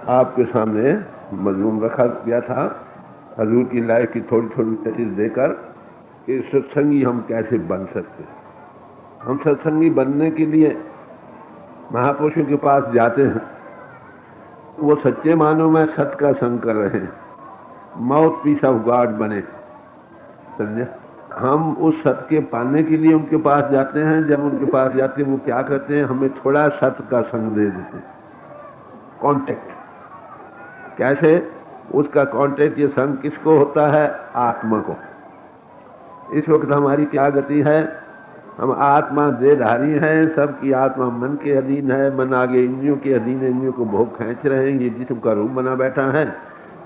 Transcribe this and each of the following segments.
आपके सामने मजमून रखा गया था हजूर की लाइफ की थोड़ी थोड़ी चीज देकर कि सत्संगी हम कैसे बन सकते हैं। हम सत्संगी बनने के लिए महापुरुषों के पास जाते हैं, वो सच्चे मानो में सत्य का संग कर रहे हैं, माउथ पीस ऑफ गॉड बने, समझे। हम उस सत्य के पाने के लिए उनके पास जाते हैं। जब उनके पास जाते हैं वो क्या करते हैं, हमें थोड़ा सत्य का संग दे देते हैं, कांटेक्ट। कैसे? उसका कांटेक्ट, ये संग किसको होता है? आत्मा को। इस वक्त हमारी क्या गति है? हम आत्मा देहधारी हैं, सबकी आत्मा मन के अधीन है, मन आगे इंद्रियों के अधीन है, इंद्रियों को भोग खींच रहे हैं। ये जिस्म का रूप बना बैठा है,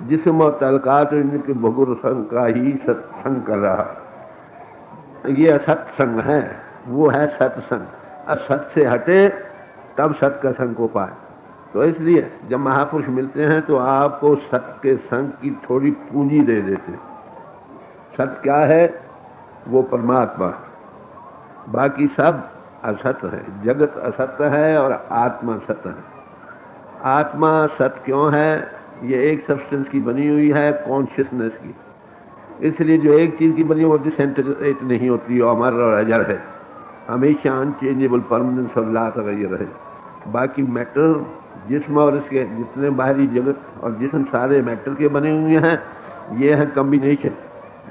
जिस्म और तलकात इंद्रियों के भोग संग का ही सत्संग कर रहा है। ये असत्संग है, वो है सत्संग। असत से हटे तब सत्य का संग को पाए। तो इसलिए जब महापुरुष मिलते हैं तो आपको सत्य के संग की थोड़ी पूंजी दे देते। सत्य क्या है? वो परमात्मा, बाकी सब असत्य है। जगत असत्य है और आत्मा सत्य है। आत्मा सत्य क्यों है? ये एक सब्सटेंस की बनी हुई है, कॉन्शियसनेस की। इसलिए जो एक चीज की बनी वो डिसइंटीग्रेट नहीं होती, अमर और अजर है, हमेशा अनचेंजेबल, परमानेंस और ला रहे। बाकी मैटर, जिस्म और इसके जितने बाहरी जगत और जिस्म सारे मैटर के बने हुए हैं। ये है कम्बिनेशन,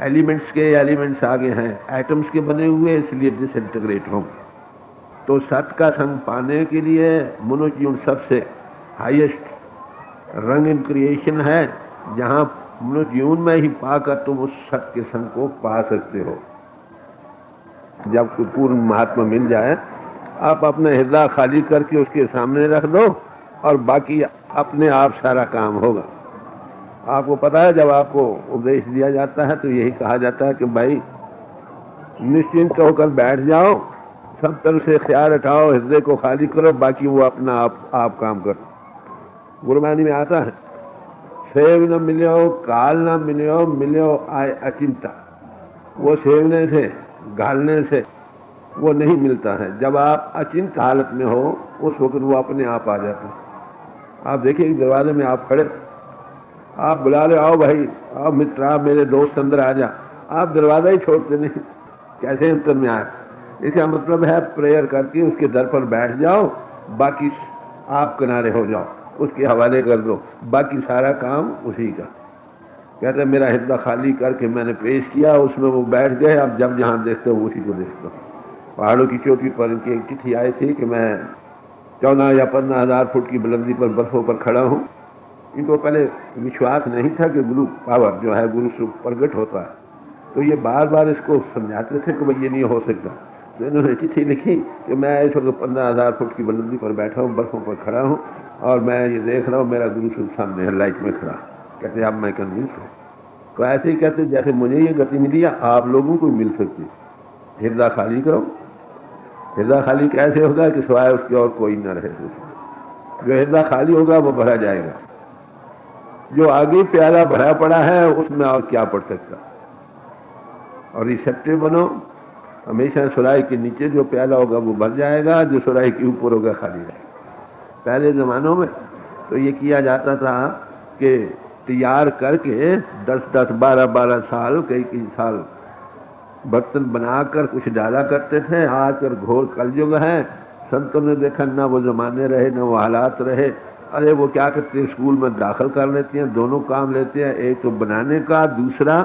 एलिमेंट्स के एलिमेंट्स आगे हैं, एटम्स के बने हुए, इसलिए डिसइंटीग्रेट हों। तो सत्य का संग पाने के लिए मनोजीवन सबसे हाईएस्ट रंग इन क्रिएशन है, जहां मनोजीवन में ही पाकर तुम उस सत्य के संग को पा सकते हो। जब कोई पूर्ण महात्मा मिल जाए, आप अपना हृदय खाली करके उसके सामने रख दो और बाकी अपने आप सारा काम होगा। आपको पता है, जब आपको उपदेश दिया जाता है तो यही कहा जाता है कि भाई निश्चिंत होकर बैठ जाओ, सब तरह से ख्याल हटाओ, हृदय को खाली करो, बाकी वो अपना आप काम करो। गुरबानी में आता है, सेव न मिलो काल न मिलो, मिलो आए अचिंता। वो सेवने से गालने से वो नहीं मिलता है। जब आप अचिंत हालत में हो उस वक्त वो अपने आप आ जाता है। आप देखिए दरवाजे में आप खड़े, आप बुला रहे, आओ भाई, आओ मित्र, आप मेरे दोस्त अंदर आ जा, आप दरवाजा ही छोड़ते नहीं, कैसे अंतर में आए। इसका मतलब है प्रेयर करके उसके दर पर बैठ जाओ, बाकी आप किनारे हो जाओ, उसके हवाले कर दो, बाकी सारा काम उसी का। कहते मेरा हृदय खाली करके मैंने पेश किया, उसमें वो बैठ गए। अब जब जहाँ देखते हो उसी को देखते हो। पहाड़ों की चोटी पर इनकी एक चिट्ठी आई थी कि मैं 14 या 15,000 फुट की बुलंदी पर बर्फों पर खड़ा हूँ। इनको पहले विश्वास नहीं था कि गुरु पावर जो है, गुरु स्वरूप प्रकट होता है। तो ये बार बार इसको समझाते थे कि भाई ये नहीं हो सकता। तो इन्होंने चिट्ठी लिखी कि मैं इस वक्त 15,000 फुट की बुलंदी पर बैठा हूँ, बर्फों पर खड़ा हूँ और मैं ये देख रहा हूँ मेरा गुरु स्वरूप सामने है, लाइट में खड़ा। कहते अब मैं कन्विंस हूँ। तो ऐसे ही कहते जैसे मुझे ये गति मिली आप लोगों को मिल सकती। हृदय खाली करो। हृदय खाली कैसे होगा कि सिवाय उसके और कोई न रहे। जो हृदय खाली होगा वो भरा जाएगा। जो आगे प्याला भरा पड़ा है उसमें और क्या पड़ सकता। और रिसेप्टिव बनो, हमेशा सुराही के नीचे जो प्याला होगा वो भर जाएगा, जो सुराही के ऊपर होगा खाली रहेगा। पहले जमानों में तो ये किया जाता था कि तैयार करके 10-10, 12-12 साल, कई साल बर्तन बनाकर कुछ डाला करते थे। आजकल घोर कलयुग है, संतों ने देखा ना वो जमाने रहे ना वो हालात रहे। अरे वो क्या करते हैं, स्कूल में दाखिल कर लेते हैं, दोनों काम लेते हैं, एक तो बनाने का, दूसरा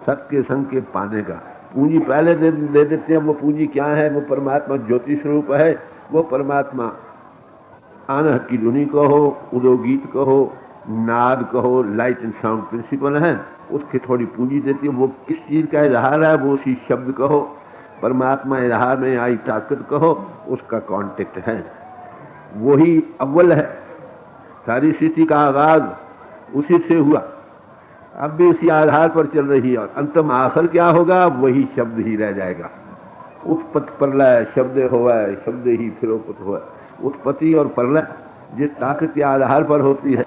सत्य के संग के पाने का। पूंजी पहले दे देते हैं। वो पूंजी क्या है? वो परमात्मा ज्योति स्वरूप है। वो परमात्मा आनह की धुनी कहो, उदोगीत कहो, नाद कहो, लाइट एंड साउंड प्रिंसिपल है, उसकी थोड़ी पूंजी देती है। वो किस चीज का इजहार है? वो उसी शब्द कहो, परमात्मा इजहार में आई ताकत कहो, उसका कांटेक्ट है, वही अव्वल है। सारी सृष्टि का आगाज उसी से हुआ, अब भी उसी आधार पर चल रही है। और अंतम आखिर क्या होगा? वही शब्द ही रह जाएगा। उत्पत्ति प्रलय शब्द होवा, शब्द ही फिरोपत हुआ। उत्पत्ति और प्रलय जिस ताकत के आधार पर होती है,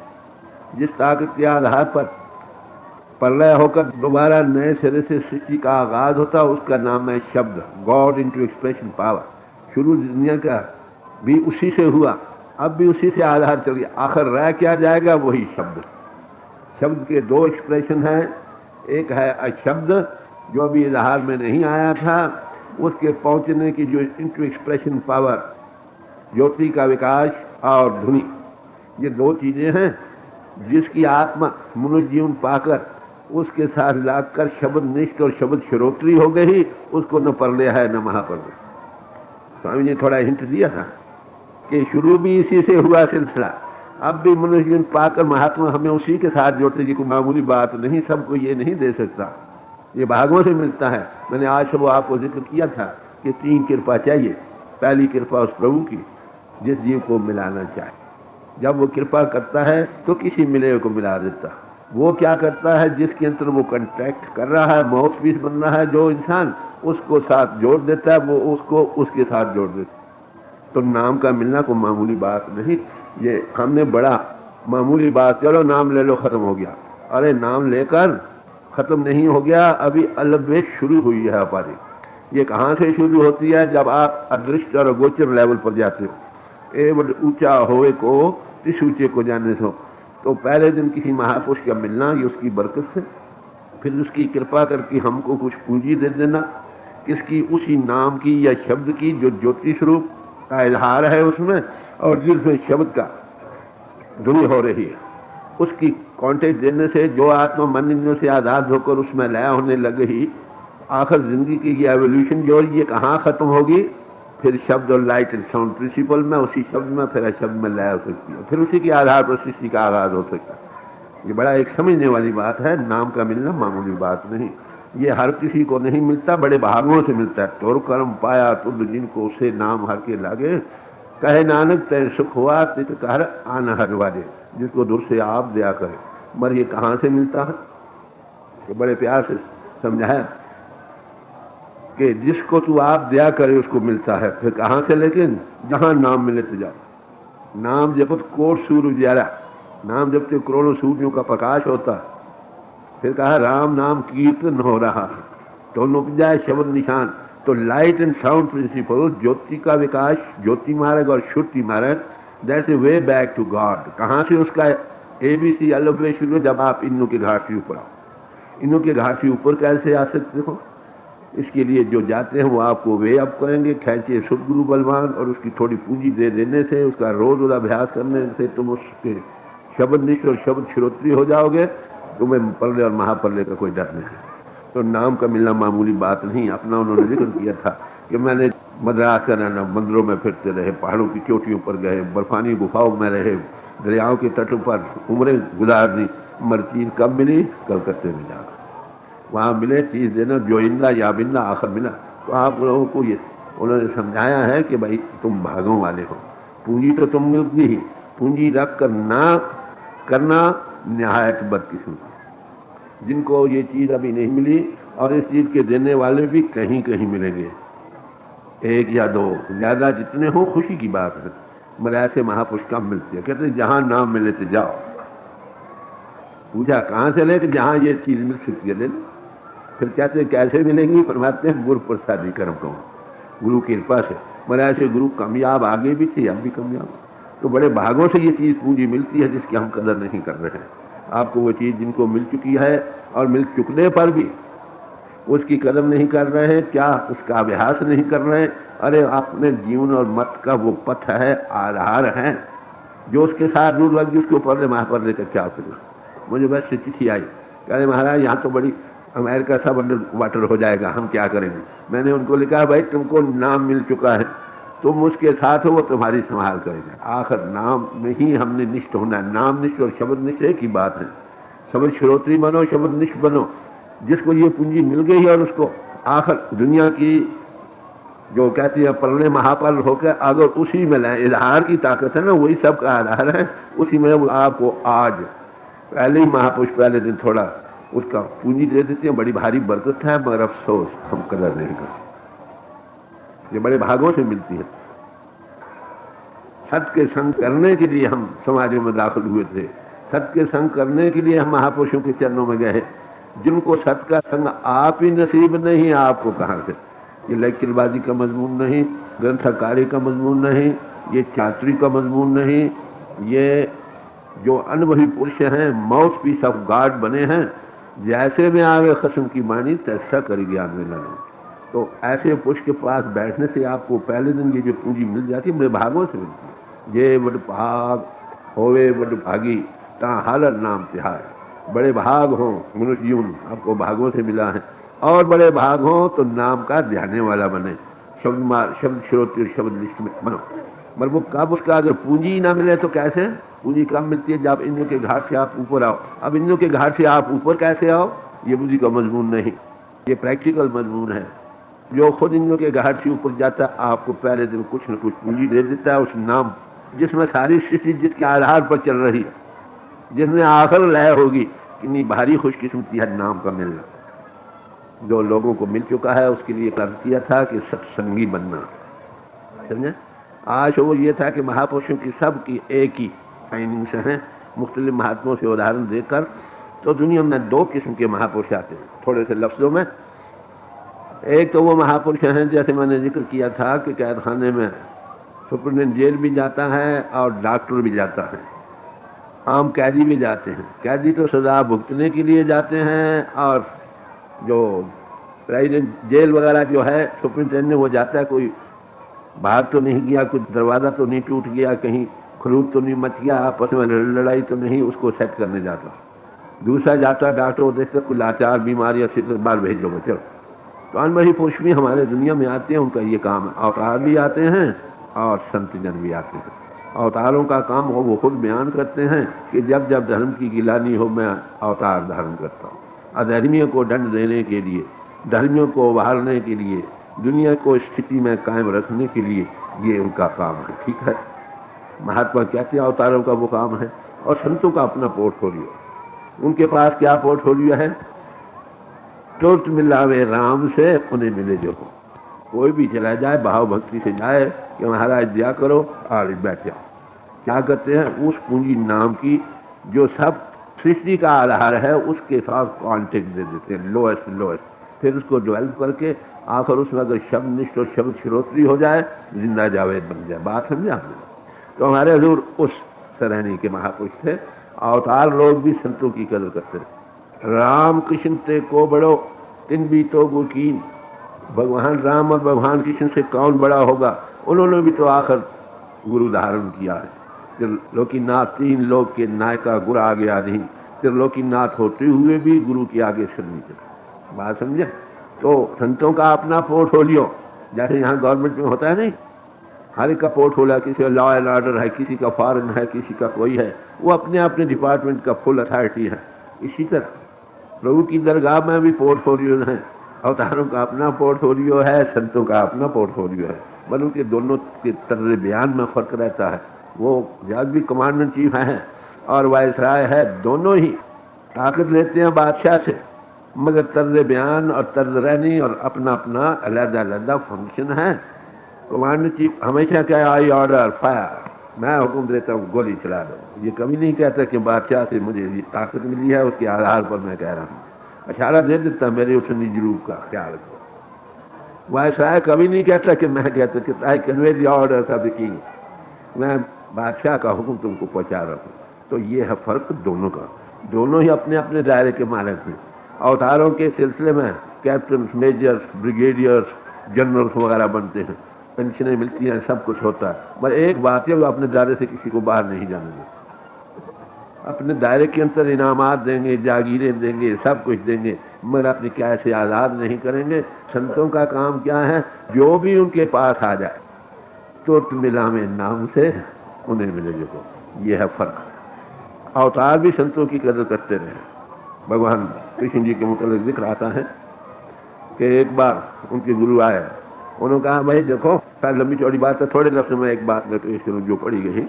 जिस ताकत के आधार पर प्रलय होकर दोबारा नए सिरे से सृष्टि का आगाज होता, उसका नाम है शब्द, गॉड इनटू एक्सप्रेशन पावर। शुरू दुनिया का भी उसी से हुआ, अब भी उसी से आधार चलिए, आखिर रह क्या जाएगा? वही शब्द। शब्द के दो एक्सप्रेशन हैं, एक है अशब्द जो अभी इजहार में नहीं आया था, उसके पहुंचने की जो इंटू एक्सप्रेशन पावर, ज्योति का विकास और ध्वनि, ये दो चीजें हैं जिसकी आत्मा मनुष्य जीवन पाकर उसके साथ लागकर शब्द निष्ठ और शब्द श्रोत्री हो गई, उसको न परले है न महापरले। स्वामी ने थोड़ा हिंट दिया था कि शुरू भी इसी से हुआ सिलसिला, अब भी मनुष्य जीवन पाकर महात्मा हमें उसी के साथ जोड़ते कि कोई मामूली बात नहीं, सबको ये नहीं दे सकता, ये भागों से मिलता है। मैंने आज सुबह आपको जिक्र किया था कि 3 कृपा चाहिए। पहली कृपा उस प्रभु की जिस जीव को मिलाना चाहे, जब वो कृपा करता है तो किसी मिले को मिला देता। वो क्या करता है? जिसके अंदर वो कंटैक्ट कर रहा है, माउथ पीस बन रहा है जो इंसान, उसको साथ जोड़ देता है, वो उसको उसके साथ जोड़ देता है। तो नाम का मिलना कोई मामूली बात नहीं। ये हमने बड़ा मामूली बात, चलो नाम ले लो, खत्म हो गया। अरे नाम लेकर खत्म नहीं हो गया, अभी अलग शुरू हुई है हमारी। ये कहाँ से शुरू होती है? जब आप अदृश्य और अगोचर लेवल पर जाते हो। ए बड़ ऊंचा होए को इस ऊंचे को जाने से। तो पहले दिन किसी महापुरुष का मिलना, ये उसकी बरकत से, फिर उसकी कृपा करके हमको कुछ पूंजी दे देना, किसकी? उसी नाम की या शब्द की जो ज्योति स्वरूप का इजहार है उसमें, और जिसमें शब्द का ध्वनि हो रही है, उसकी कांटेक्ट देने से जो आत्मा मन इंद्रियों से आजाद होकर उसमें लय होने लगे ही, आखिर जिंदगी की एवोल्यूशन जो ये कहाँ खत्म होगी? फिर शब्द और लाइट एंड साउंड प्रिंसिपल में, उसी शब्द में, फिर शब्द में लय हो सकती है, फिर उसी के आधार पर सृष्टि का आगाज हो सकता है। ये बड़ा एक समझने वाली बात है। नाम का मिलना मामूली बात नहीं, ये हर किसी को नहीं मिलता, बड़े भागों से मिलता है। तोर कर्म पाया तुद जिनको उसे नाम हर के लागे, कहे नानक तय सुख हुआ तित कर आन हर वाले, जिसको दूर से आप दया करे। मगर ये कहाँ से मिलता है? तो बड़े प्यार से समझाया कि जिसको तू आप दया करे उसको मिलता है। फिर कहाँ से? लेकिन जहाँ नाम मिले तो जाओ। नाम जपत कोट सूर्य उजाला, नाम जपते करोड़ों सूर्यों का प्रकाश होता है। फिर कहा राम नाम कीर्तन हो रहा है, दोनों उपज जाए शब्द निशान। तो लाइट एंड साउंड प्रिंसिपल, ज्योति का विकास, ज्योति मार्ग और श्रुति मार्ग, that's a way back to God. कहाँ से उसका ABC अलग वे शुरू? जब आप इन्नों के घाट से ऊपर आओ। इन्नों के घाट से ऊपर कैसे आ सकते हो? इसके लिए जो जाते हैं वो आपको वे अप करेंगे, खेचे सदगुरु बलवान, और उसकी थोड़ी पूंजी दे देने से, उसका रोज अभ्यास करने से तुम उसके शब्द निष्ठ और शब्द श्रोत्री हो जाओगे। तुम्हें परले और महापरले का कोई डर नहीं। तो नाम का मिलना मामूली बात नहीं। अपना उन्होंने जिक्र किया था कि मैंने मद्रास का नाना मंदिरों में फिरते रहे, पहाड़ों की चोटियों पर गए, बर्फानी गुफाओं में रहे, दरियाओं के तटों पर उम्रें गुजारनी, मगर चीज कब मिली? कलकत्ते में जाकर वहाँ मिले चीज देना, जो इंदा या बिंदा आखिर मिला। तो आप लोगों को ये उन्होंने समझाया है कि भाई तुम भागों वाले हो, पूंजी तो तुम मिलती ही, पूंजी रख कर ना करना निहायत बदकिस्मत। जिनको ये चीज अभी नहीं मिली, और इस चीज के देने वाले भी कहीं कहीं मिलेंगे, एक या दो, ज्यादा जितने हो खुशी की बात है, मगर ऐसे महापुरुष कम मिलते हैं। कहते जहां नाम मिले तो जाओ। पूछा कहाँ से ले? कि जहां ये चीज मिल सकती है ले लो। फिर कहते कैसे मिलेंगी? फरमाते हैं गुरु प्रसादी कर्म को, गुरु की कृपा से। मगर ऐसे गुरु कामयाब आगे भी थे, अब भी कामयाब। तो बड़े भागों से ये चीज पूंजी मिलती है जिसकी हम कदर नहीं कर रहे हैं। आपको वो चीज जिनको मिल चुकी है और मिल चुकने पर भी उसकी कदर नहीं कर रहे हैं, क्या उसका अभ्यास नहीं कर रहे हैं? अरे अपने जीवन और मत का वो पथ है, आधार है, जो उसके साथ दूर लग गई उसके ऊपर महापर्ले का क्या करें? मुझे बस चिट्ठी आई, कह रहे महाराज यहाँ तो बड़ी अमेरिका सब अंडर वाटर हो जाएगा, हम क्या करेंगे? मैंने उनको लिखा भाई तुमको नाम मिल चुका है, तुम उसके साथ हो, वो तुम्हारी संभाल करेगा। आखिर नाम में ही हमने निष्ठ होना है। नाम निष्ठ और शब्द निष्ठ एक ही बात है। शब्द श्रोत्री बनो, शब्द निष्ठ बनो। जिसको ये पूंजी मिल गई है और उसको आखिर दुनिया की जो कहती है परले महापल होकर अगर उसी में लाए, इजहार की ताकत है ना, वही सबका आधार है। उसी में आपको आज पहले ही महापुरुष पहले दिन थोड़ा उसका पूंजी दे देते हैं, बड़ी भारी बरकत है, मगर अफसोस हम कदर नहीं करते। ये बड़े भागों से मिलती है। सत्य के संग करने के लिए हम समाजों में दाखिल हुए थे, सत्य के संग करने के लिए हम महापुरुषों के चरणों में गए। जिनको सत्य का संग आप ही नसीब नहीं, आपको कहां से? ये लेक्चरबाजी का मजमून नहीं, ग्रंथकारी का मजमून नहीं, ये चातुरी का मजमून नहीं, ये जो अनुभवी पुरुष हैं, माउथ पीस ऑफ गॉड बने हैं। जैसे में आवे खस्म की बानी तैसा कर ज्ञान में लाना। तो ऐसे पुरुष के पास बैठने से आपको पहले दिन ये जो पूंजी मिल जाती है, बड़े भागों से मिलती है। ये बड़ भाग होवे बड़ भागी ता हालत नाम तिहार। बड़े भाग हो मनुष्य जीवन आपको भागों से मिला है, और बड़े भाग हो तो नाम का ध्याने वाला बने, शब्द श्रोत शब्द लिस्ट में बनो। मगर वो कब, उसका अगर पूंजी ना मिले तो कैसे? पूंजी कब मिलती है? जब इंद्र के घाट से आप ऊपर आओ। अब इंद्र के घाट से आप ऊपर कैसे आओ? ये बुद्धि का मजमून नहीं, ये प्रैक्टिकल मजमून है। जो खुद इंद्र के घाट से ऊपर जाता है, आपको पहले दिन कुछ न कुछ पूंजी दे देता है, उस नाम जिसमें सारी सृष्टि जिसके आधार पर चल रही है, जिसमें आखिर लय होगी। कितनी भारी खुशकिस्मती है नाम का मिलना। जो लोगों को मिल चुका है उसके लिए कर्ज किया था कि सत्संगी बनना, समझे। आज वो ये था कि महापुरुषों की सब की एक ही फाइनिंग्स हैं। मुख्तलिफ महात्माओं से उदाहरण देकर तो दुनिया में दो किस्म के महापुरुष आते हैं, थोड़े से लफ्जों में। एक तो वो महापुरुष हैं, जैसे मैंने जिक्र किया था कि कैद खाने में सुप्रीटेंडेंट जेल भी जाता है और डॉक्टर भी जाता है, आम कैदी भी जाते हैं। कैदी तो सजा भुगतने के लिए जाते हैं, और जो प्रेसिडेंट जेल वगैरह जो है सुप्रीटेंडेंट वो जाता है, कोई बाहर तो नहीं गया, कुछ दरवाज़ा तो नहीं टूट गया, कहीं खरूद तो नहीं मच गया, आपस में लड़ाई तो नहीं, उसको सेट करने जाता। दूसरा जाता डॉक्टर को देखते कोई लाचार बीमारी से बार भेज दो चलो। तो अनबही पुरुष भी हमारे दुनिया में आते हैं, उनका ये काम है। अवतार भी आते हैं और संत जन भी आते हैं। अवतारों का काम हो वो खुद बयान करते हैं कि जब जब धर्म की गिलानी हो मैं अवतार धारण करता हूँ। अधर्मियों को दंड देने के लिए, धर्मियों को उभारने के लिए, दुनिया को स्थिति में कायम रखने के लिए ये उनका काम है। ठीक है, महात्मा कहते हैं अवतारों का वो काम है। और संतों का अपना पोर्टफोलियो, उनके पास क्या पोर्टफोलियो है? तुरंत मिलावे राम से उन्हें मिले जो हो। कोई भी चला जाए भाव भक्ति से जाए कि महाराज दिया करो और बैठ जाओ। क्या करते हैं? उस पूंजी नाम की जो सब सृष्टि का आधार है उसके साथ कॉन्टेक्ट दे देते हैं, लोएस्ट। फिर उसको डेवलप करके आखिर उसमें अगर शब्द निष्ठ और शब्द श्रोत्री हो जाए, जिंदा जावेद बन जाए। बात समझा आपने? तो हमारे हजूर उस श्रेणी के महापुरुष थे। अवतार लोग भी संतों की कदर करते थे। राम कृष्ण ते को बड़ो तिन भी तो गुकीन। भगवान राम और भगवान कृष्ण से कौन बड़ा होगा? उन्होंने भी तो आखिर गुरु धारण किया है। त्रिलोकीनाथ, तीन लोक के नायका गुरु आगे आधी। त्रिलोकीनाथ होते हुए भी गुरु के आगे सिर नहीं चला। बात समझे? तो संतों का अपना पोर्टफोलियो, जैसे यहाँ गवर्नमेंट में होता है नहीं, हर एक का पोर्टफोलियो, किसी का लॉ एंड ऑर्डर है, किसी का फॉरेन है, किसी का कोई है, वो अपने अपने डिपार्टमेंट का फुल अथॉरिटी है। इसी तरह प्रभु की दरगाह में भी पोर्टफोलियो है। अवतारों का अपना पोर्टफोलियो है, संतों का अपना पोर्टफोलियो है। बल उनके दोनों के तर्ज बयान में फर्क रहता है। वो जब भी कमांडर इन चीफ है और वायसराय है, दोनों ही ताकत लेते हैं बादशाह से, मगर तर्ज बयान और तर्ज रहनी और अपना अपना अलग-अलग फंक्शन है। कमांडर चीफ हमेशा क्या, आई ऑर्डर फायर, मैं हुक्म देता हूँ गोली चला दो। ये कभी नहीं कहता कि बादशाह से मुझे ये ताकत मिली है, उसके आधार पर मैं कह रहा हूँ। इशारा दे देता मेरे उस निजी रूप का ख्याल रखो। वायसराय कभी नहीं कहता कि मैं कहता कि I convey the order of the king, मैं बादशाह का हुक्म तुमको पहुँचा रहा हूँ। तो ये है फर्क दोनों का। दोनों ही अपने अपने दायरे के मालिक हैं। अवतारों के सिलसिले में कैप्टन, मेजर्स, ब्रिगेडियर्स, जनरल्स वगैरह बनते हैं, पेंशनें मिलती हैं, सब कुछ होता है। मगर एक बात है, वो अपने दायरे से किसी को बाहर नहीं जाने देते। अपने दायरे के अंदर इनामात देंगे, जागीरें देंगे, सब कुछ देंगे, मगर अपनी क्या से आज़ाद नहीं करेंगे। संतों का काम क्या है? जो भी उनके पास आ जाए तुरंत मिला में नाम से उन्हें मिले जो। ये है फर्क। अवतार भी संतों की कदर करते रहे। भगवान कृष्ण जी के मुताबिक जिक्र आता है कि एक बार उनके गुरु आए, उन्होंने कहा भाई देखो, शायद लंबी चौड़ी बात है, थोड़े लफ्ज़ में एक बात मैं पेश करूँ जो पड़ी गई,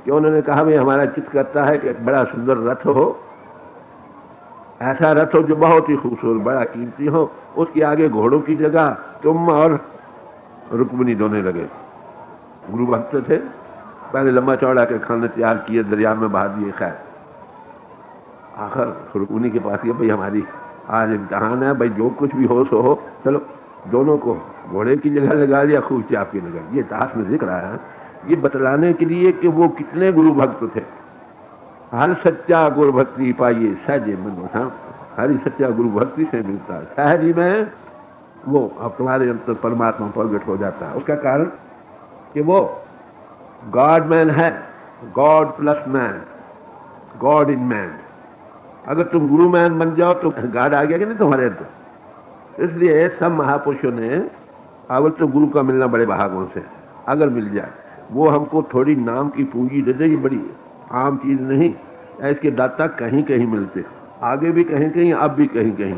कि उन्होंने कहा भाई हमारा चित्त करता है कि एक बड़ा सुंदर रथ हो, ऐसा रथ हो जो बहुत ही खूबसूरत, बड़ा कीमती हो, उसके आगे घोड़ों की जगह तुम और रुक्मिणी दोने लगे। गुरु भक्त थे, पहले लंबा चौड़ा के खाने तैयार किए, दरिया में बहा दिए। खैर आखिर रुक्मिणी के पास ये भाई हमारी आज इम्तहान है, भाई जो कुछ भी हो सो हो, चलो दोनों को घोड़े की जगह लगा लिया, खूब चाप की लगा। ये इतिहास में जिक्र आया है, ये बतलाने के लिए कि वो कितने गुरु भक्त थे। हर सच्चा गुरु भक्ति पाइए सहजे मन वसा, हर सच्चा गुरु भक्ति से मिलता है, सहज ही में वो अब तुम्हारे अंतर परमात्मा प्रकट हो जाता है। उसका कारण कि वो गॉड मैन है, God plus man, God in man. अगर तुम गुरु मैन बन जाओ तो गॉड आ गया कि नहीं तुम्हारे अंदर। इसलिए सब महापुरुषों ने अगर तो गुरु का मिलना बड़े भागों से अगर मिल जाए, वो हमको थोड़ी नाम की पूंजी दे देगी, बड़ी आम चीज नहीं। ऐसे दाता कहीं कहीं मिलते, आगे भी कहीं कहीं, अब भी कहीं कहीं।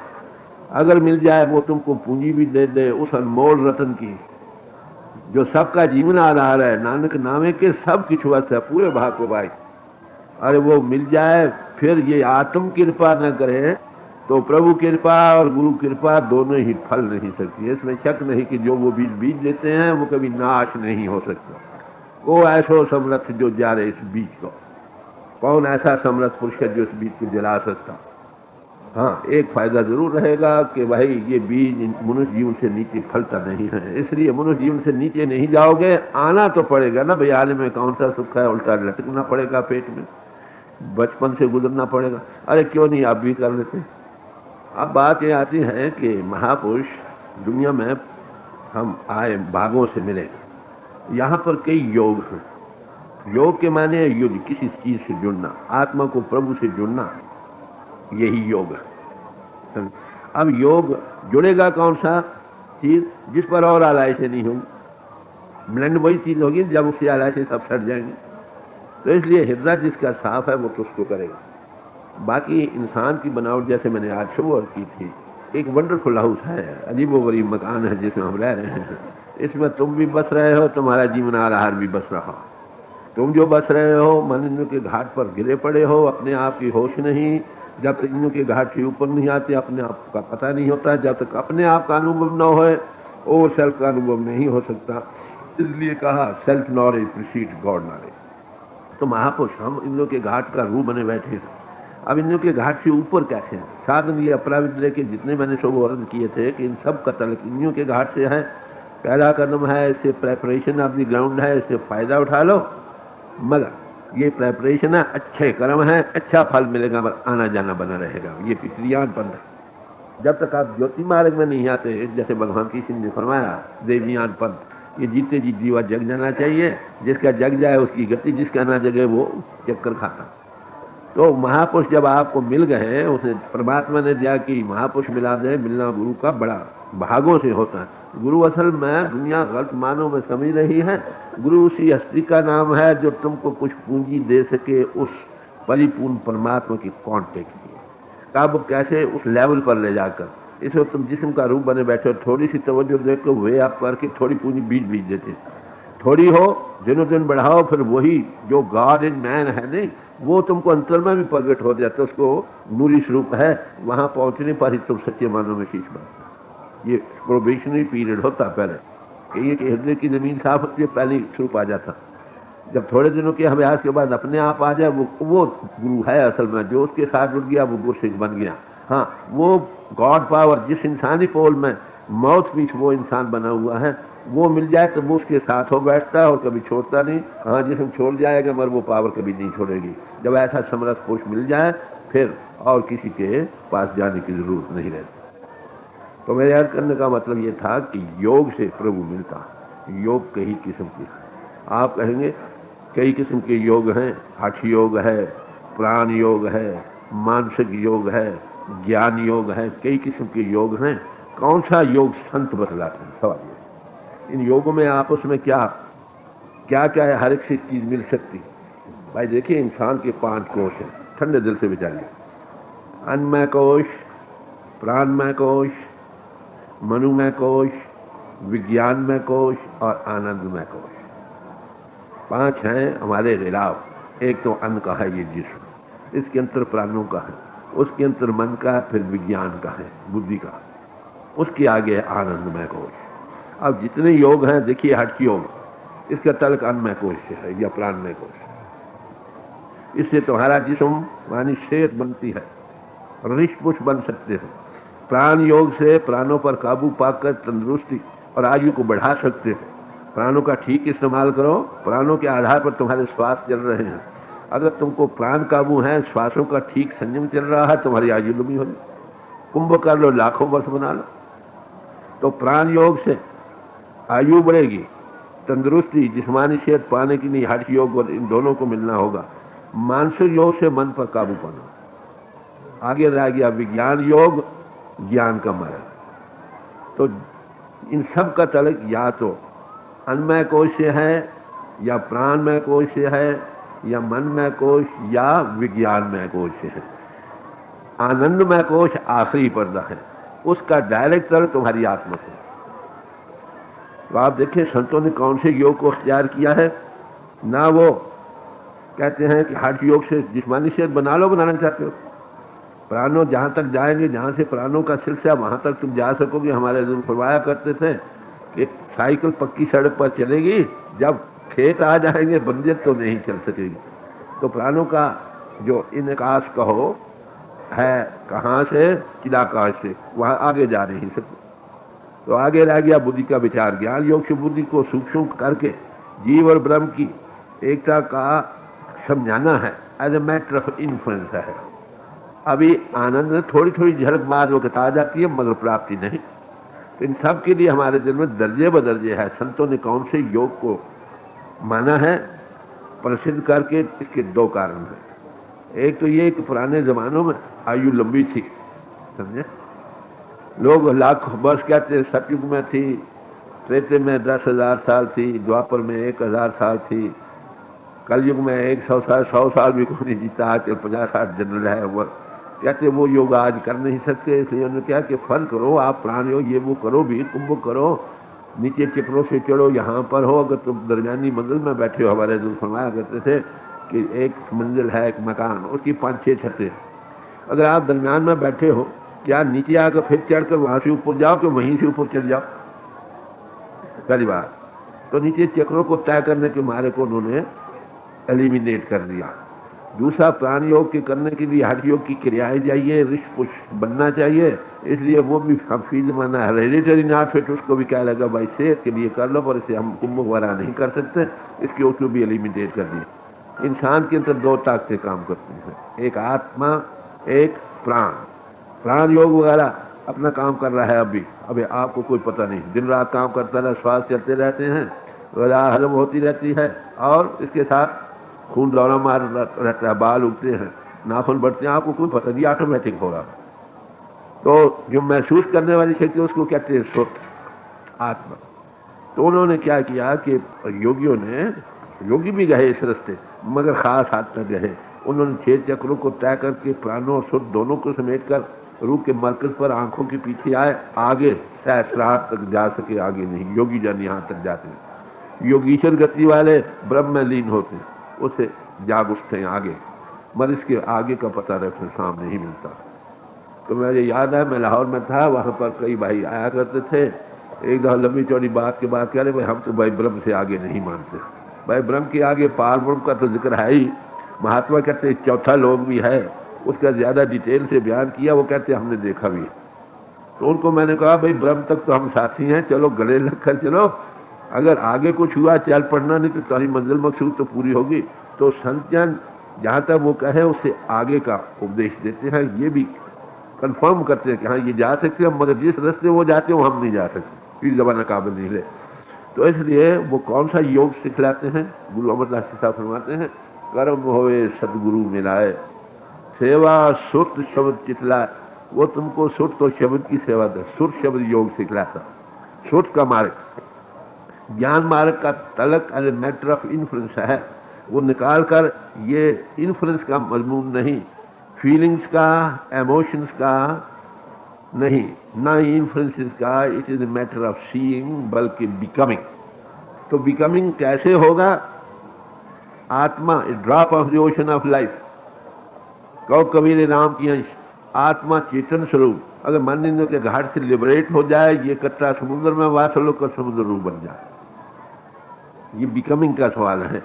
अगर मिल जाए वो तुमको पूंजी भी दे दे उस अनमोल रतन की जो सबका जीवन आधार है, नानक नामे के सब कुछ वस है, पूरे भाग को भाई। अरे वो मिल जाए, फिर ये आत्म कृपा न करे तो प्रभु कृपा और गुरु कृपा दोनों ही फल नहीं सकती। इसमें शक नहीं कि जो वो बीज बीज देते हैं वो कभी नाश नहीं हो सकता। वो ऐसो समर्थ जो जा रहे इस बीज को, कौन ऐसा समर्थ पुरुष है जो इस बीज को जला सकता। हाँ, एक फायदा जरूर रहेगा कि भाई ये बीज मनुष्य जीवन से नीचे फलता नहीं है, इसलिए मनुष्य जीवन से नीचे नहीं जाओगे, आना तो पड़ेगा ना भाई। आने में कौन सा सुख है, उल्टा लटकना पड़ेगा पेट में, बचपन से गुजरना पड़ेगा। अरे क्यों नहीं आप भी कर लेते। अब बात ये आती है कि महापुरुष दुनिया में हम आए भागों से मिले, यहाँ पर कई योग हैं। योग के माने युद्ध, किसी चीज से जुड़ना, आत्मा को प्रभु से जुड़ना, यही योग है। अब योग जुड़ेगा कौन सा चीज जिस पर और आलाइशें नहीं होंगी। ब्लेंड वही चीज होगी जब उससे आलाइशें सब सट जाएंगी। तो इसलिए हृदय जिसका साफ है वो तो उसको करेगा। बाकी इंसान की बनावट, जैसे मैंने आज शुरुआत की थी, एक वंडरफुल हाउस है, अजीबो गरीब मकान है जिसमें हम रह रहे हैं। इसमें तुम भी बस रहे हो, तुम्हारा जीवन आधार भी बस रहा। तुम जो बस रहे हो मन के घाट पर गिरे पड़े हो, अपने आप की होश नहीं। जब तक इनों के घाट से ऊपर नहीं आते अपने आप का पता नहीं होता। जब तक अपने आप का अनुभव न होए और सेल्फ का अनुभव नहीं हो सकता। इसलिए कहा self knowledge preceded God knowledge. तो महापुरुष हम इन के घाट का रूप बने बैठे हैं। अब इन के घाट से ऊपर कैसे हैं? साधन ये अपराविद्य के जितने मैंने शुभ वर्णन किए थे कि इन सब का तलक इन के घाट से है। पहला कदम है, इससे प्रेपरेशन ऑफ द ग्राउंड है, इससे फायदा उठा लो। मगर ये प्रेपरेशन है, अच्छे कर्म है, अच्छा फल मिलेगा, आना जाना बना रहेगा। ये पितरियान पंथ है। जब तक आप ज्योति मार्ग में नहीं आते, जैसे भगवान कृष्ण ने फरमाया देवयान पंथ, ये जीते जी जीवा जग जाना चाहिए। जिसका जग जाए उसकी गति, जिसका ना जगे वो चक्कर खाता। तो महापुरुष जब आपको मिल गए, उसने परमात्मा ने दिया कि महापुरुष मिला दे। मिलना गुरु का बड़ा भागों से होता है। गुरु असल में दुनिया गलत मानों में समझ रही है। गुरु उसी हस्ती का नाम है जो तुमको कुछ पूंजी दे सके उस परिपूर्ण परमात्मा की कांटेक्ट की। कब कैसे उस लेवल पर ले जाकर, इस वक्त तुम जिस्म का रूप बने बैठे हो, थोड़ी सी तवज्जो देखो वे आप करके थोड़ी पूंजी बीज बीज देते। थोड़ी हो दिनों दिन बढ़ाओ, फिर वही जो गॉड इन मैन है नहीं, वो तुमको अंतर में भी प्रकट हो जाता। उसको नूरी स्वरूप है, वहां पहुंचने पर ही तुम सच्चे मानों में शीश बनते। ये प्रोबेशनरी पीरियड होता पहले कि हृदय की जमीन साफ होती है, पहले स्वरूप आ जाता। जब थोड़े दिनों के अभ्यास के बाद अपने आप आ जाए, वो गुरु है असल में। जो उसके साथ जुड़ गया वो गुरसिख बन गया। हाँ, वो गॉड पावर जिस इंसानी पोल में माउथ पीस वो इंसान बना हुआ है, वो मिल जाए तो वो उसके साथ हो बैठता है और कभी छोड़ता नहीं। हाँ, जिसम छोड़ जाएगा मगर वो पावर कभी नहीं छोड़ेगी। जब ऐसा समर्थ पुरुष मिल जाए फिर और किसी के पास जाने की जरूरत नहीं रहती। तो मेरे याद करने का मतलब ये था कि योग से प्रभु मिलता। योग कई किस्म के हैं। आप कहेंगे कई किस्म के योग हैं। हठ योग है, प्राण योग है, मानसिक योग है, ज्ञान योग है, कई किस्म के योग हैं। कौन सा योग संत बतलाते हैं? सवाल ये। इन योगों में आपस में क्या क्या क्या है, हर एक से चीज मिल सकती। भाई देखिए, इंसान के 5 कोश हैं, ठंडे दिल से विचारिए। अन्नमय कोश, प्राणमय कोश, मनोमय कोश, विज्ञानमय कोश और आनंदमय कोश। 5 हैं हमारे खिलाफ। एक तो अन्न का है, ये जिस्म, इसके अंतर प्राणों का है, उसके अंतर मन का, फिर विज्ञान का है, बुद्धि का, उसके आगे है आनंदमय कोश। अब जितने योग हैं देखिए, हठ योग, इसका तलक अन्नमय कोश से है या प्राणमय कोश। इससे तुम्हारा जिस्म मानी सेहत बनती है, रिष्ट पुष्ट बन सकते हो। प्राण योग से प्राणों पर काबू पाकर तंदुरुस्ती और आयु को बढ़ा सकते हैं। प्राणों का ठीक इस्तेमाल करो, प्राणों के आधार पर तुम्हारे श्वास चल रहे हैं। अगर तुमको प्राण काबू है, श्वासों का ठीक संयम चल रहा है, तुम्हारी आयु लंबी होगी। कुंभ कर लो, लाखों वर्ष बना लो। तो प्राण योग से आयु बढ़ेगी, तंदुरुस्ती जिस्मानी सेहत पाने के लिए हठ योग और इन दोनों को मिलना होगा। मानसिक योग से मन पर काबू पाना। आगे रह गया विज्ञान योग, ज्ञान का मार्ग। तो इन सब का तलक या तो अन्नमय कोश से है, या प्राणमय कोश से है, या मनमय कोश, या विज्ञानमय कोश से है। आनंदमय कोश आखिरी पर्दा है, उसका डायरेक्ट तलक तुम्हारी आत्मा से। तो आप देखिए संतों ने कौन से योग को अख्तियार किया है। ना वो कहते हैं कि हठ योग से जिस्मानी सेहत बना लो, बनाना चाहते हो, प्राणों जहां तक जाएंगे, जहां से प्राणों का सिलसिला वहां तक तुम जा सकोगे। हमारे हजूर फरमाया करते थे कि साइकिल पक्की सड़क पर चलेगी, जब खेत आ जाएंगे बंदे तो नहीं चल सकेगी। तो प्राणों का जो इनकास कहो है कहाँ से, चिदाकाश से, वहां आगे जा नहीं सकते। तो आगे रह गया बुद्धि का विचार। ज्ञान योग से बुद्धि को सूक्ष्म करके जीव और ब्रह्म की एकता का समझाना है, as a matter of influence है। अभी आनंद थोड़ी थोड़ी झलक बाद वक्त आ जाती है, मगर प्राप्ति नहीं। तो इन सब के लिए हमारे दिल में दर्जे बदर्जे है। संतों ने कौन से योग को माना है प्रसिद्ध करके, इसके दो कारण हैं। एक तो ये कि पुराने जमानों में आयु लंबी थी, समझे। लोग लाख वर्ष कहते हैं, सतयुग में थी, त्रेते में 10,000 साल थी, द्वापर में 1,000 साल थी, कलयुग में 100 साल, 100 साल भी कोई नहीं जीता। आजकल 50-60 जनरल है। वो कहते वो योग आज कर नहीं सकते, इसलिए उन्होंने क्या कि फल करो, आप प्राण योग ये वो करो, भी कुंभ करो, नीचे चिपरों से चढ़ो, यहाँ पर हो। अगर तुम दरमियानी मंजिल में बैठे हो, हमारे दोस्त फरमाया करते थे कि एक मंजिल है, एक मकान, उसकी 5-6 छतें। अगर आप दरमियान में बैठे हो, क्या नीचे आकर फिर चढ़कर वहां से ऊपर जाओ कि वहीं से ऊपर चढ़ जाओ? पहली बात तो नीचे चक्रों को तय करने के मारे को उन्होंने एलिमिनेट कर दिया। दूसरा, प्राण योग के करने के लिए हठ योग की क्रियाएं चाहिए, ऋषि पुष बनना चाहिए, इसलिए वो भी हफीज माना है। हेरिडिटरी नॉट फिट, उसको भी क्या लगा भाई सेहत के लिए कर लो, पर इसे हम कुंभ वगैरह नहीं कर सकते, इसके उसको भी एलिमिनेट कर दिया। इंसान के अंदर दो ताकतें काम करती हैं, एक आत्मा, एक प्राण। प्राण योग वगैरह अपना काम कर रहा है। अभी आपको कोई पता नहीं, दिन रात काम करता रहा, श्वास चलते रहते हैं, गदा हजम होती रहती है, और इसके साथ खून दौरा मार रहता है, बाल उगते हैं, नाखून बढ़ते हैं, आपको कोई पता नहीं, ऑटोमेटिक हो रहा। तो जो महसूस करने वाली शक्ति उसको कहते हैं सुख, आत्मा। तो उन्होंने क्या किया कि योगियों ने, योगी भी गए इस रास्ते, मगर खास हाथ तक गए। उन्होंने 6 चक्रों को तय करके प्राणों और सुख दोनों को समेट कर रूह के मरकज पर आंखों के पीछे आए, आगे सहस्रार तक जा सके, आगे नहीं। योगी जन यहाँ तक जाते हैं, योगीश्वर गति वाले ब्रह्म में लीन होते हैं, उसे जाग उठते हैं आगे, मगर इसके आगे का पता रखने सामने ही मिलता। तो मुझे याद है, मैं लाहौर में था, वहाँ पर कई भाई आया करते थे। एक दफा लंबी चौड़ी बात के बाद कह रहे भाई हम तो भाई ब्रह्म से आगे नहीं मानते। भाई ब्रह्म के आगे पार ब्रह्म का तो जिक्र है ही, महात्मा कहते चौथा लोग भी है, उसका ज्यादा डिटेल से बयान किया, वो कहते हमने देखा भी। तो उनको मैंने कहा भाई ब्रह्म तक तो हम साथी हैं, चलो गले लग कर चलो, अगर आगे कुछ हुआ चल पड़ना, नहीं तो तुम्हारी मंजिल मकसूद तो पूरी होगी। तो संत जन जहाँ तक वो कहे उससे आगे का उपदेश देते हैं, ये भी कंफर्म करते हैं कि हाँ ये जा सकते हैं, मगर जिस रास्ते वो जाते हैं वो हम नहीं जा सकते, इस जमाना काबिल नहीं ले। तो इसलिए वो कौन सा योग सिखलाते हैं, गुरु अमरदास जी साहब फरमाते हैं, कर्म होए सदगुरु मिलाए, सेवा सुरत शब्द चितलाए। वो तुमको सुरत और शब्द की सेवा दे, सुरत शब्द योग सिखलाता। सुरत का मार्ग, ज्ञान मार्ग का तलक as a matter of influence है, वो निकाल कर ये इन्फ्लुएंस का मजमून नहीं, फीलिंग्स का, इमोशंस का नहीं, ना ही इन्फ्लुएंसेस का, it is a matter of seeing, बल्कि बिकमिंग। तो बिकमिंग कैसे होगा? आत्मा is drop of the ocean of life. कहो कबीर राम की अंश, आत्मा चेतन स्वरूप अगर मन के घाट से लिबरेट हो जाए, ये कच्चा समुद्र में वास होकर समुद्र रूप बन जाए। ये बिकमिंग का सवाल है।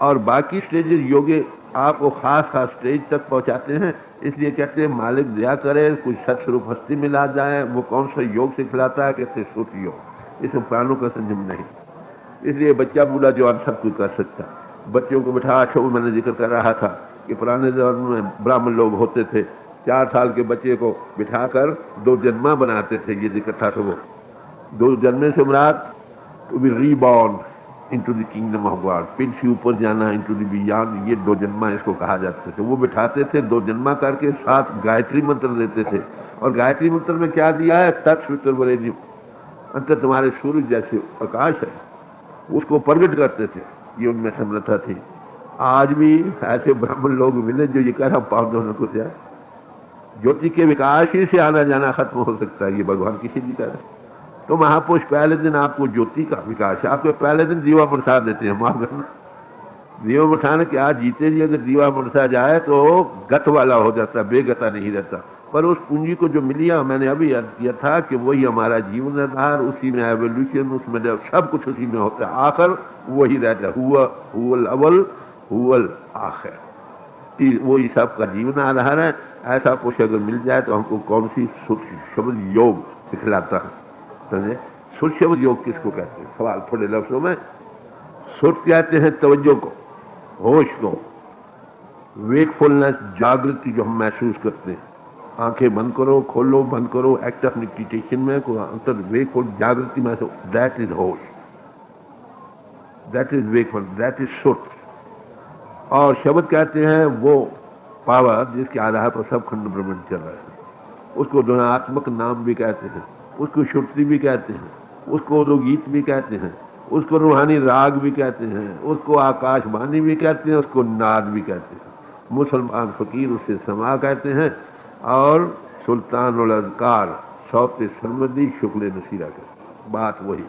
और बाकी स्टेजेस योगे आपको खास खास स्टेज तक पहुंचाते हैं। इसलिए कहते हैं मालिक दया करे, कुछ सत्स्वरूप हस्ती मिला जाए। वो कौन सा योग सिखलाता है? कहते हैं सुख योग। इसमें प्राणों का संयम नहीं। इसलिए बच्चा बूढ़ा जवान सब कुछ कर सकता। बच्चों को बिठा, अच्छा वो मैंने जिक्र कर रहा था कि पुराने जमाने में ब्राह्मण लोग होते थे, 4 साल के बच्चे को बिठाकर 2 जन्मा बनाते थे। ये जिक्र था। तो वो 2 जन्मे से मुराद to be reborn into the kingdom of God, पिंड से ऊपर जाना, इनटू द बियॉन्ड, ये 2 जन्मा इसको कहा जाता था। वो बिठाते थे, 2 जन्मा करके साथ गायत्री मंत्र देते थे। और गायत्री मंत्र में क्या दिया है? तत्सवितुर्वरेण्यम, अंतर तुम्हारे सूर्य जैसे प्रकाश है, उसको प्रकट करते थे। ये उनमें समर्था थी। आज भी ऐसे ब्राह्मण लोग मिले जो ये कह रहा पाँव दोनों को जाए, ज्योति के विकास ही से आना जाना खत्म हो सकता है। ये भगवान किसी भी तरह। तो महापुरुष पहले दिन आपको ज्योति का विकास है, आपको पहले दिन दीवा बरसा देते हैं। माफ करना, दीवा बरसाने क्या जीते जी अगर दीवा बरसा जाए तो गत वाला हो जाता, बेगता नहीं रहता। पर उस पूंजी को जो मिली है, मैंने अभी याद किया था कि वही हमारा जीवन आधार, उसी में एवोल्यूशन, उसमें सब कुछ उसी में होता है। आखिर वही रहता है, हुवल अव्वल हुवल आखिर, वही सबका जीवन आधार है। ऐसा कुछ अगर मिल जाए तो हमको कौन सी शब्द योग सिखलाता है। समझे? सुर शब्द योग किसको कहते हैं? सवाल थोड़े लफ्जों में। सुर कहते हैं तवज्जो को, होश को, वेकफुलनेस, जागृति जो हम महसूस करते हैं। आंखें बंद करो, खोलो, बंद करो, एक्ट ऑफ मेडिटेशन में को अंतर वेकफुल जागृति महसूस, दैट इज होश, that is wakeful, that is सुर। और शब्द कहते हैं वो पावर जिसके आधार पर सब खंड ब्रह्मांड चल रहा है। उसको ध्वनात्मक नाम भी कहते हैं, उसको श्रुति भी कहते हैं, उसको गीत भी कहते हैं, उसको रूहानी राग भी कहते हैं, उसको आकाशवाणी भी कहते हैं, उसको नाद भी कहते हैं। मुसलमान फकीर उसे समा कहते हैं और सुल्तान उल अज़कार सौते सरमदी शुक्ल नसीरा कहते हैं। बात वही।